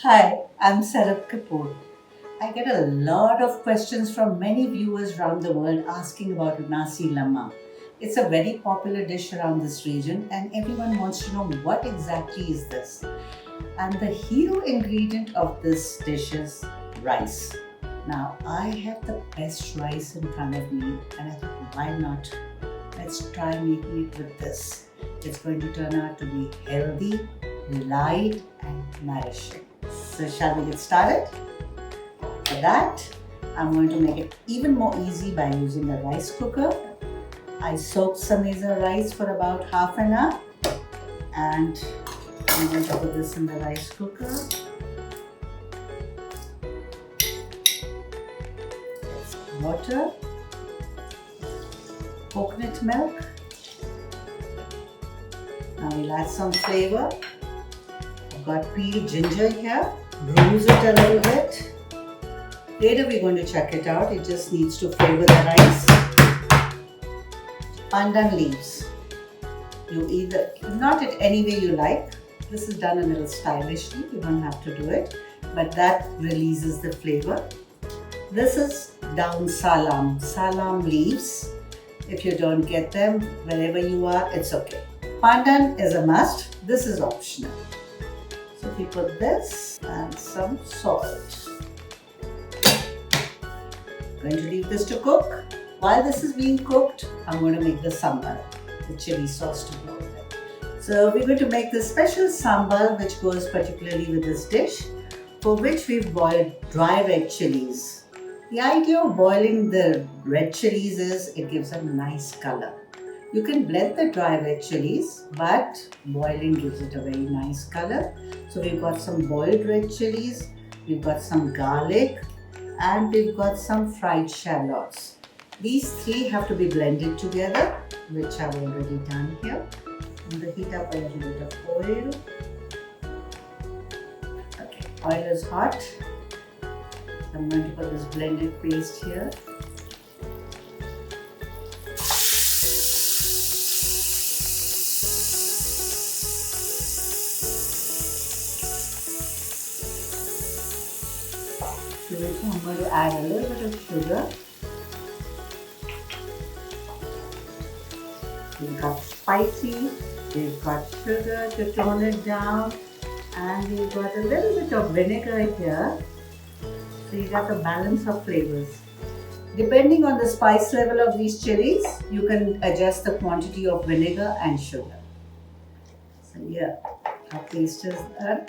Hi, I'm Sarab Kapoor. I get a lot of questions from many viewers around the world asking about Nasi Lemak. It's a very popular dish around this region and everyone wants to know what exactly is this. And the hero ingredient of this dish is rice. Now, I have the best rice in front of me and I thought, why not? Let's try making it with this. It's going to turn out to be healthy, light and nourishing. So shall we get started? For that, I'm going to make it even more easy by using a rice cooker. I soaked Sameza rice for about half an hour and I'm going to put this in the rice cooker. Water, coconut milk. Now we'll add some flavor. I've got peeled ginger here. Bruise it a little bit. Later we're going to check it out. It just needs to flavor the rice. Pandan leaves. You either, not it any way you like. This is done a little stylishly. You don't have to do it. But that releases the flavor. This is down salam. Salam leaves. If you don't get them, wherever you are, it's okay. Pandan is a must. This is optional. So we put this and some salt. Going to leave this to cook. While this is being cooked, I'm going to make the sambal, the chili sauce to go with it. So we're going to make this special sambal which goes particularly with this dish, for which we've boiled dry red chilies. The idea of boiling the red chilies is it gives a nice color. You can blend the dry red chilies, but boiling gives it a very nice color. So we've got some boiled red chilies, we've got some garlic, and we've got some fried shallots. These three have to be blended together, which I've already done here. I'm going to heat up a little bit of oil. Okay, oil is hot. I'm going to put this blended paste here. To which I'm going to add a little bit of sugar. We've got spicy, we've got sugar to tone it down, and we've got a little bit of vinegar here. So you got the balance of flavors. Depending on the spice level of these chilies, you can adjust the quantity of vinegar and sugar. So yeah, our paste is done.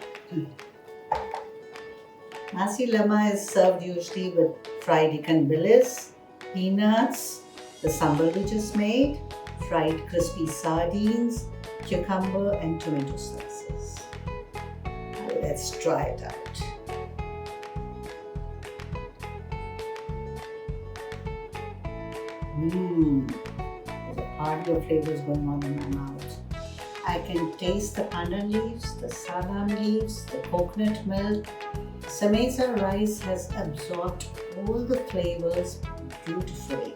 Nasi Lemak is served usually with fried ikan bilis, peanuts, the sambal we just made, fried crispy sardines, cucumber and tomato slices. Now let's try it out. There's a party of flavors going on in my mouth. I can taste the pandan leaves, the salam leaves, the coconut milk. Sameza rice has absorbed all the flavors beautifully.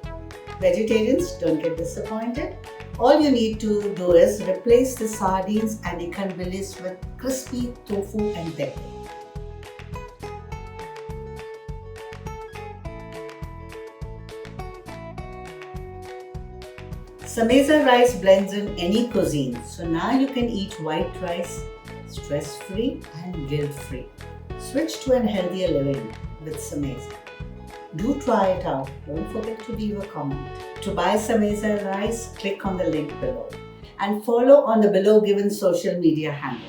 Vegetarians, don't get disappointed. All you need to do is replace the sardines and ikan bilis with crispy tofu and pepper. Sameza rice blends in any cuisine, so now you can eat white rice stress-free and guilt-free. Switch to an healthier living with Sameza. Do try it out. Don't forget to leave a comment. To buy Sameza rice, click on the link below and follow on the below given social media handle.